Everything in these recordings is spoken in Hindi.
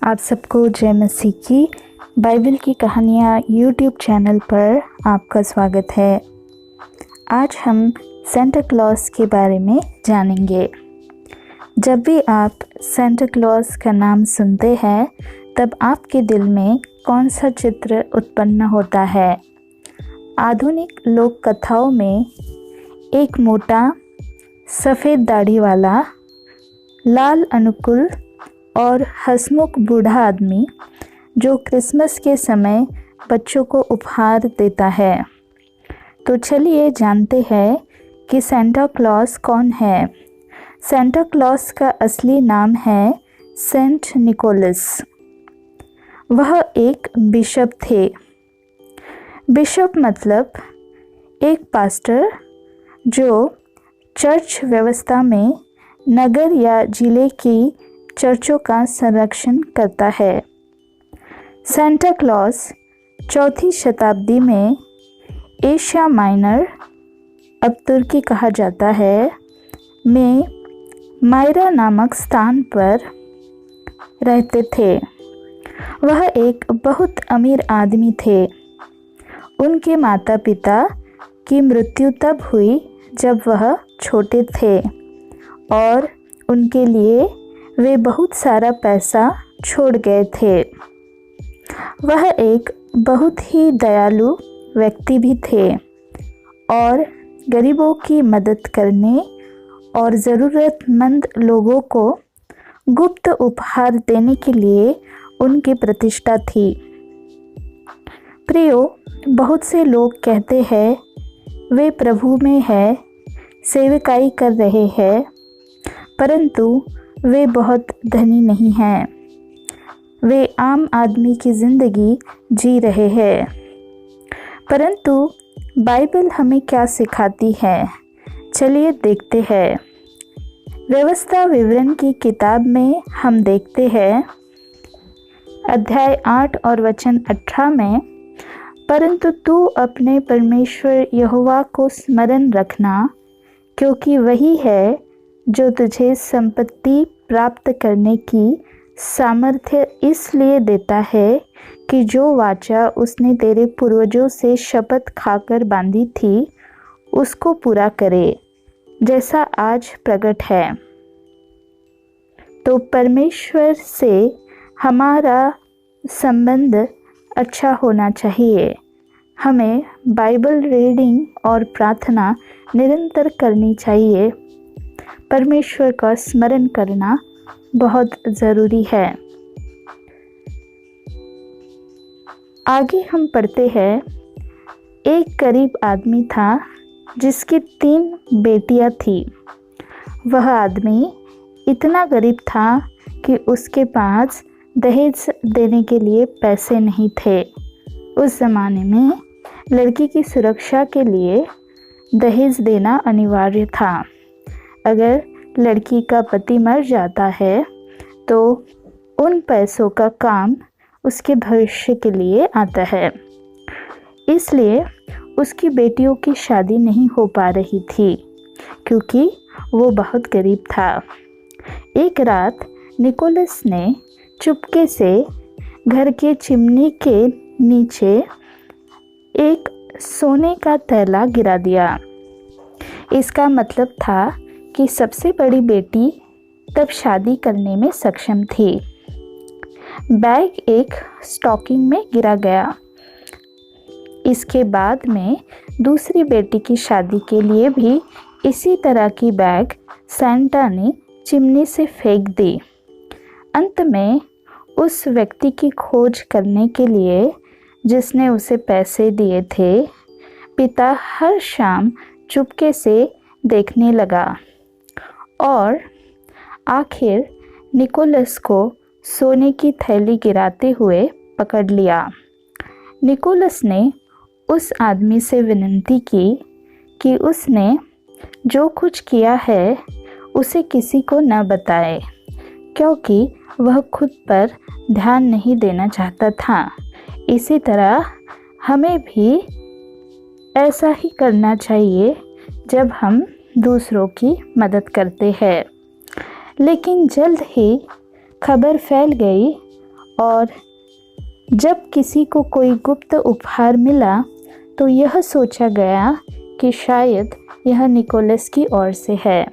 आप सबको जय मसीह की बाइबल की कहानियाँ यूट्यूब चैनल पर आपका स्वागत है। आज हम सेंटा क्लॉस के बारे में जानेंगे। जब भी आप सेंटा क्लॉस का नाम सुनते हैं तब आपके दिल में कौन सा चित्र उत्पन्न होता है? आधुनिक लोक कथाओं में एक मोटा सफ़ेद दाढ़ी वाला, लाल अनुकूल और हंसमुख बूढ़ा आदमी जो क्रिसमस के समय बच्चों को उपहार देता है। तो चलिए जानते हैं कि सेंटा क्लॉस कौन है। सेंटा क्लॉस का असली नाम है सेंट निकोलस। वह एक बिशप थे। बिशप मतलब एक पास्टर जो चर्च व्यवस्था में नगर या जिले की चर्चों का संरक्षण करता है। सेंटा क्लॉस 4वीं शताब्दी में एशिया माइनर, अब तुर्की कहा जाता है, में मायरा नामक स्थान पर रहते थे। वह एक बहुत अमीर आदमी थे। उनके माता पिता की मृत्यु तब हुई जब वह छोटे थे और उनके लिए वे बहुत सारा पैसा छोड़ गए थे। वह एक बहुत ही दयालु व्यक्ति भी थे और गरीबों की मदद करने और ज़रूरतमंद लोगों को गुप्त उपहार देने के लिए उनकी प्रतिष्ठा थी। प्रियो, बहुत से लोग कहते हैं वे प्रभु में है, सेवकाई कर रहे हैं, परंतु वे बहुत धनी नहीं हैं। वे आम आदमी की ज़िंदगी जी रहे हैं। परंतु बाइबल हमें क्या सिखाती है, चलिए देखते हैं। व्यवस्था विवरण की किताब में हम देखते हैं, अध्याय 8 और वचन 18 में, परंतु तू अपने परमेश्वर यहोवा को स्मरण रखना, क्योंकि वही है जो तुझे संपत्ति प्राप्त करने की सामर्थ्य इसलिए देता है कि जो वाचा उसने तेरे पूर्वजों से शपथ खाकर बांधी थी उसको पूरा करे, जैसा आज प्रकट है। तो परमेश्वर से हमारा संबंध अच्छा होना चाहिए। हमें बाइबल रीडिंग और प्रार्थना निरंतर करनी चाहिए। परमेश्वर का स्मरण करना बहुत ज़रूरी है। आगे हम पढ़ते हैं, एक गरीब आदमी था जिसकी 3 बेटियां थीं। वह आदमी इतना गरीब था कि उसके पास दहेज देने के लिए पैसे नहीं थे। उस ज़माने में लड़की की सुरक्षा के लिए दहेज देना अनिवार्य था। अगर लड़की का पति मर जाता है तो उन पैसों का काम उसके भविष्य के लिए आता है। इसलिए उसकी बेटियों की शादी नहीं हो पा रही थी क्योंकि वो बहुत गरीब था। एक रात निकोलस ने चुपके से घर के चिमनी के नीचे एक सोने का तैला गिरा दिया। इसका मतलब था कि सबसे बड़ी बेटी तब शादी करने में सक्षम थी। बैग एक स्टॉकिंग में गिरा गया। इसके बाद में दूसरी बेटी की शादी के लिए भी इसी तरह की बैग सेंटा ने चिमनी से फेंक दी। अंत में उस व्यक्ति की खोज करने के लिए जिसने उसे पैसे दिए थे, पिता हर शाम चुपके से देखने लगा और आखिर निकोलस को सोने की थैली गिराते हुए पकड़ लिया। निकोलस ने उस आदमी से विनती की कि उसने जो कुछ किया है उसे किसी को न बताए, क्योंकि वह खुद पर ध्यान नहीं देना चाहता था। इसी तरह हमें भी ऐसा ही करना चाहिए जब हम दूसरों की मदद करते हैं। लेकिन जल्द ही खबर फैल गई और जब किसी को कोई गुप्त उपहार मिला तो यह सोचा गया कि शायद यह निकोलस की ओर से है।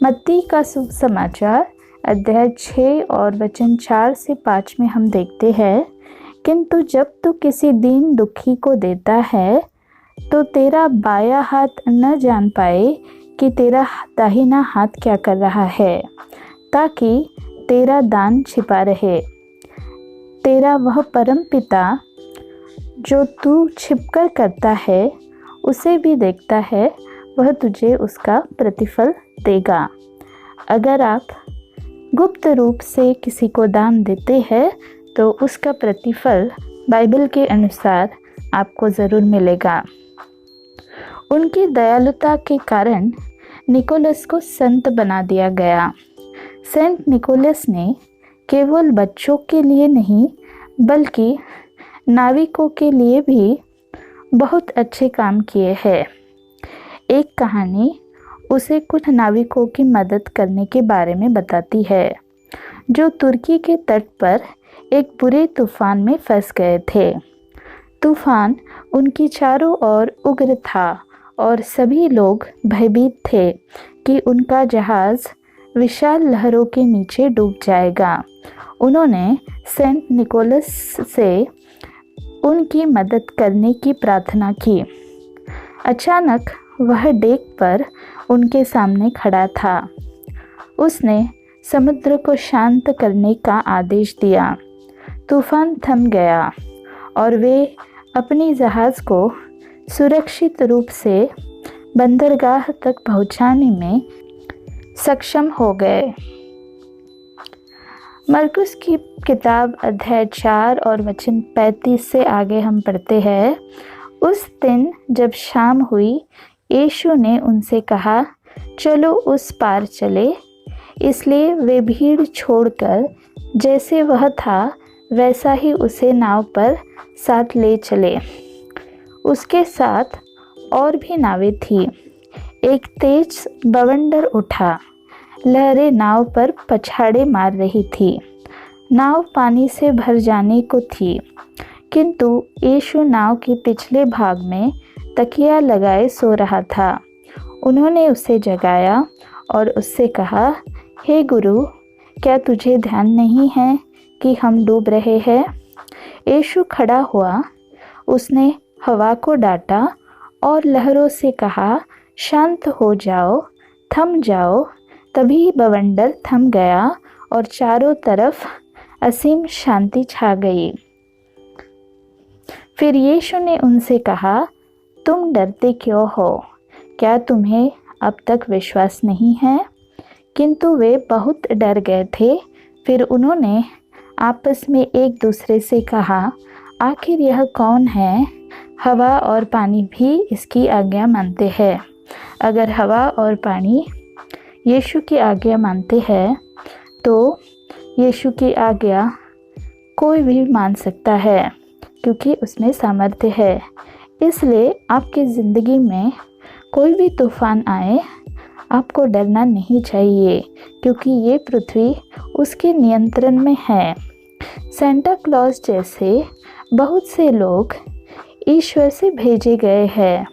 मत्ती का सुसमाचार अध्याय 6 और वचन 4 से 5 में हम देखते हैं, किंतु जब तू किसी दीन दुखी को देता है तो तेरा बायां हाथ न जान पाए कि तेरा दाहिना हाथ क्या कर रहा है, ताकि तेरा दान छिपा रहे। तेरा वह परम पिता जो तू छिपकर करता है उसे भी देखता है, वह तुझे उसका प्रतिफल देगा। अगर आप गुप्त रूप से किसी को दान देते हैं तो उसका प्रतिफल बाइबल के अनुसार आपको ज़रूर मिलेगा। उनकी दयालुता के कारण निकोलस को संत बना दिया गया। सेंट निकोलस ने केवल बच्चों के लिए नहीं बल्कि नाविकों के लिए भी बहुत अच्छे काम किए हैं। एक कहानी उसे कुछ नाविकों की मदद करने के बारे में बताती है जो तुर्की के तट पर एक बुरे तूफान में फंस गए थे। तूफान उनकी चारों ओर उग्र था और सभी लोग भयभीत थे कि उनका जहाज़ विशाल लहरों के नीचे डूब जाएगा। उन्होंने सेंट निकोलस से उनकी मदद करने की प्रार्थना की। अचानक वह डेक पर उनके सामने खड़ा था। उसने समुद्र को शांत करने का आदेश दिया। तूफान थम गया और वे अपनी जहाज़ को सुरक्षित रूप से बंदरगाह तक पहुंचाने में सक्षम हो गए। मरकुस की किताब अध्याय 4 और वचन 35 से आगे हम पढ़ते हैं। उस दिन जब शाम हुई, यीशु ने उनसे कहा, चलो उस पार चले। इसलिए वे भीड़ छोड़कर जैसे वह था वैसा ही उसे नाव पर साथ ले चले। उसके साथ और भी नावें थीं। एक तेज बवंडर उठा, लहरें नाव पर पछाड़े मार रही थी। नाव पानी से भर जाने को थी, किंतु यीशु नाव के पिछले भाग में तकिया लगाए सो रहा था। उन्होंने उसे जगाया और उससे कहा, हे गुरु, क्या तुझे ध्यान नहीं है कि हम डूब रहे हैं? यीशु खड़ा हुआ, उसने हवा को डांटा और लहरों से कहा, शांत हो जाओ, थम जाओ। तभी बवंडर थम गया और चारों तरफ असीम शांति छा गई। फिर यीशु ने उनसे कहा, तुम डरते क्यों हो? क्या तुम्हें अब तक विश्वास नहीं है? किंतु वे बहुत डर गए थे। फिर उन्होंने आपस में एक दूसरे से कहा, आखिर यह कौन है? हवा और पानी भी इसकी आज्ञा मानते हैं। अगर हवा और पानी यीशु की आज्ञा मानते हैं तो यीशु की आज्ञा कोई भी मान सकता है, क्योंकि उसमें सामर्थ्य है। इसलिए आपकी ज़िंदगी में कोई भी तूफान आए, आपको डरना नहीं चाहिए, क्योंकि ये पृथ्वी उसके नियंत्रण में है। सेंटा क्लॉज जैसे बहुत से लोग ईश्वर से भेजे गए हैं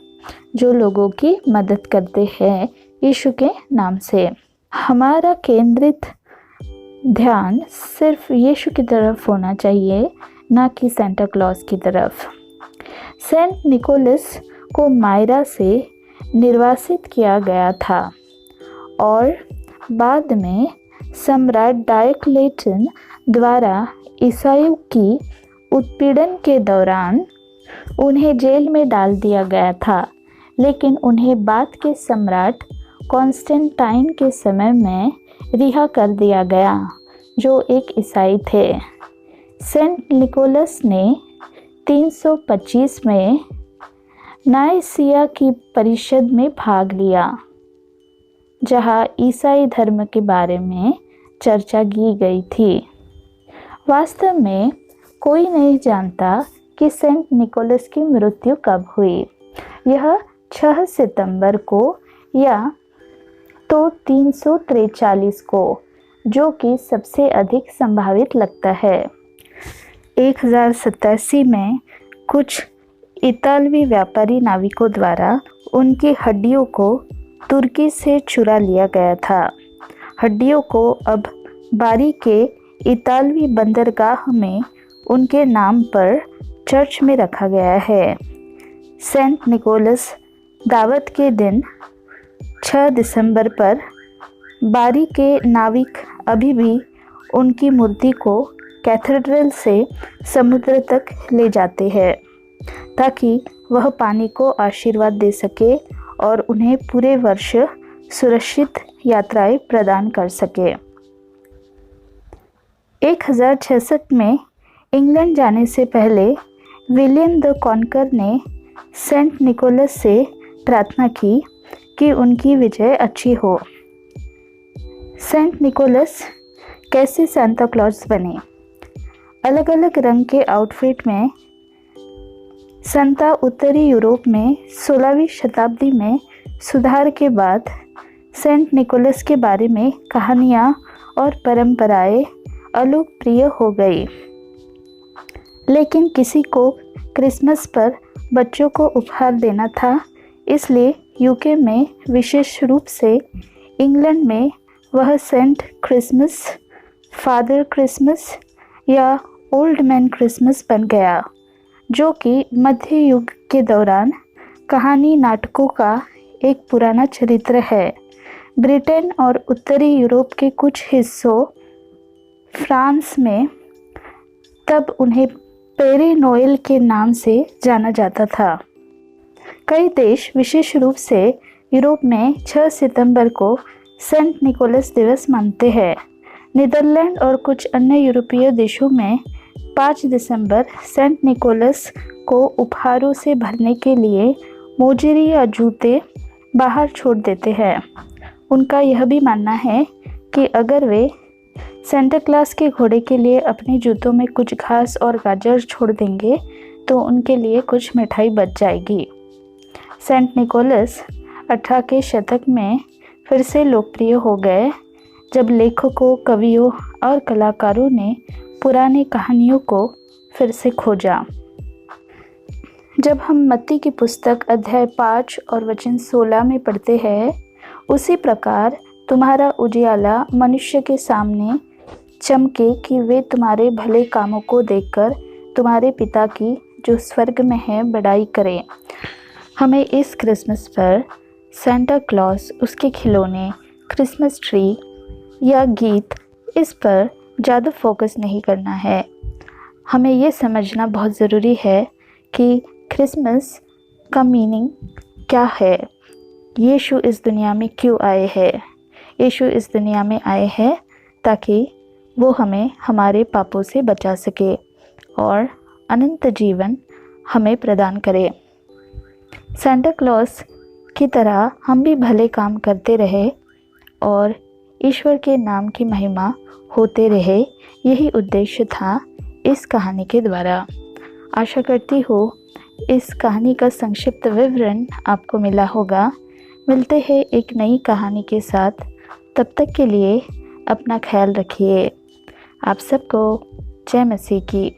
जो लोगों की मदद करते हैं यीशु के नाम से। हमारा केंद्रित ध्यान सिर्फ यीशु की तरफ होना चाहिए, ना कि सेंटा क्लॉज की तरफ। सेंट निकोलस को मायरा से निर्वासित किया गया था और बाद में सम्राट डायोक्लेटियन द्वारा ईसाइयों की उत्पीड़न के दौरान उन्हें जेल में डाल दिया गया था, लेकिन उन्हें बाद के सम्राट कॉन्स्टेंटाइन के समय में रिहा कर दिया गया, जो एक ईसाई थे। सेंट निकोलस ने 325 में नाइसिया की परिषद में भाग लिया, जहां ईसाई धर्म के बारे में चर्चा की गई थी। वास्तव में कोई नहीं जानता कि सेंट निकोलस की मृत्यु कब हुई। यह 6 सितंबर को या तो 343 को जो कि सबसे अधिक संभावित लगता है। 1087 में कुछ इतालवी व्यापारी नाविकों द्वारा उनकी हड्डियों को तुर्की से चुरा लिया गया था। हड्डियों को अब बारी के इतालवी बंदरगाह में उनके नाम पर चर्च में रखा गया है। सेंट निकोलस दावत के दिन 6 दिसंबर पर बारी के नाविक अभी भी उनकी मूर्ति को कैथेड्रल से समुद्र तक ले जाते हैं ताकि वह पानी को आशीर्वाद दे सके और उन्हें पूरे वर्ष सुरक्षित यात्राएं प्रदान कर सके। 1066 में इंग्लैंड जाने से पहले विलियम द कॉन्कर ने सेंट निकोलस से प्रार्थना की कि उनकी विजय अच्छी हो। सेंट निकोलस कैसे सांता क्लॉज बने? अलग अलग रंग के आउटफिट में संता उत्तरी यूरोप में 16वीं शताब्दी में सुधार के बाद सेंट निकोलस के बारे में कहानियाँ और परंपराएं अलोकप्रिय हो गई। लेकिन किसी को क्रिसमस पर बच्चों को उपहार देना था, इसलिए यूके में विशेष रूप से इंग्लैंड में वह सेंट क्रिसमस, फादर क्रिसमस या ओल्ड मैन क्रिसमस बन गया, जो कि मध्य युग के दौरान कहानी नाटकों का एक पुराना चरित्र है। ब्रिटेन और उत्तरी यूरोप के कुछ हिस्सों, फ्रांस में तब उन्हें पेरे नोएल के नाम से जाना जाता था। कई देश, विशेष रूप से यूरोप में 6 सितंबर को सेंट निकोलस दिवस मानते हैं। नीदरलैंड और कुछ अन्य यूरोपीय देशों में 5 दिसंबर सेंट निकोलस को उपहारों से भरने के लिए मोजरी या जूते बाहर छोड़ देते हैं। उनका यह भी मानना है कि अगर वे सेंटा क्लॉस के घोड़े के लिए अपने जूतों में कुछ घास और गाजर छोड़ देंगे तो उनके लिए कुछ मिठाई बच जाएगी। सेंट निकोलस 18 के शतक में फिर से लोकप्रिय हो गए जब लेखकों, कवियों और कलाकारों ने पुरानी कहानियों को फिर से खोजा। जब हम मत्ती की पुस्तक अध्याय 5 और वचन 16 में पढ़ते हैं, उसी प्रकार तुम्हारा उजियाला मनुष्य के सामने चमके कि वे तुम्हारे भले कामों को देखकर तुम्हारे पिता की जो स्वर्ग में है बड़ाई करें। हमें इस क्रिसमस पर सेंटा क्लॉस, उसके खिलौने, क्रिसमस ट्री या गीत, इस पर ज़्यादा फोकस नहीं करना है। हमें ये समझना बहुत ज़रूरी है कि क्रिसमस का मीनिंग क्या है, यीशु इस दुनिया में क्यों आए हैं। यीशु इस दुनिया में आए हैं ताकि वो हमें हमारे पापों से बचा सके और अनंत जीवन हमें प्रदान करे। सेंटा क्लॉस की तरह हम भी भले काम करते रहे और ईश्वर के नाम की महिमा होते रहे, यही उद्देश्य था इस कहानी के द्वारा। आशा करती हूँ इस कहानी का संक्षिप्त विवरण आपको मिला होगा। मिलते हैं एक नई कहानी के साथ, तब तक के लिए अपना ख्याल रखिए। आप सबको जय मसीह की।